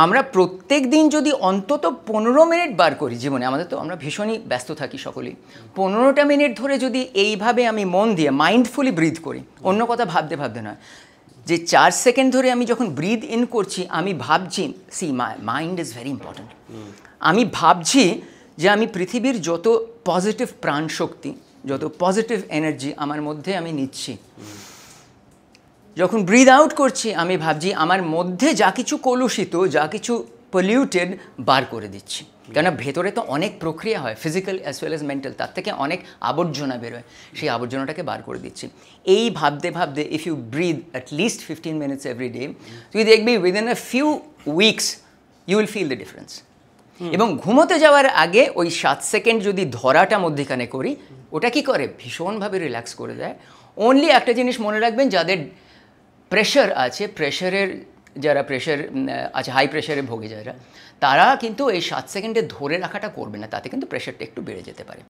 আমরা প্রত্যেক দিন যদি অন্তত 15 মিনিট বার করি জীবনে, আমাদের তো আমরা ভীষণই ব্যস্ত থাকি সকলেই, 15টা মিনিট ধরে যদি এইভাবে আমি মন দিয়ে মাইন্ডফুলি ব্রিথ করি, অন্য কথা ভাবতে ভাবতে নয়, যে 4 সেকেন্ড ধরে আমি যখন ব্রিথ ইন করছি আমি ভাবছি, মাইন্ড ইজ ভেরি ইম্পর্ট্যান্ট, আমি ভাবছি যে আমি পৃথিবীর যত পজিটিভ প্রাণশক্তি, যত পজিটিভ এনার্জি আমার মধ্যে আমি নিচ্ছি। যখন ব্রিথ আউট করছি আমি ভাবছি আমার মধ্যে যা কিছু কলুষিত, যা কিছু পলিউটেড বার করে দিচ্ছি। কেননা ভেতরে তো অনেক প্রক্রিয়া হয়, physical as well as mental, তার থেকে অনেক আবর্জনা বেরোয়, সেই আবর্জনাটাকে বার করে দিচ্ছি। এই ভাবতে ভাবতে if you breathe at least 15 minutes every day, তুই দেখবি within a few weeks you will feel the difference. এবং ঘুমোতে যাওয়ার আগে ওই 7 সেকেন্ড যদি ধরাটা মধ্যেখানে করি, ওটা কি করে ভীষণভাবে রিল্যাক্স করে দেয়। অনলি একটা জিনিস মনে রাখবেন, যাদের প্রেশার আছে, যারা প্রেশার আছে, হাই প্রেশারে ভোগে যারা, তারা কিন্তু এই 7 সেকেন্ডে ধরে রাখাটা করবে না, তাতে কিন্তু প্রেশারটা একটু বেড়ে যেতে পারে।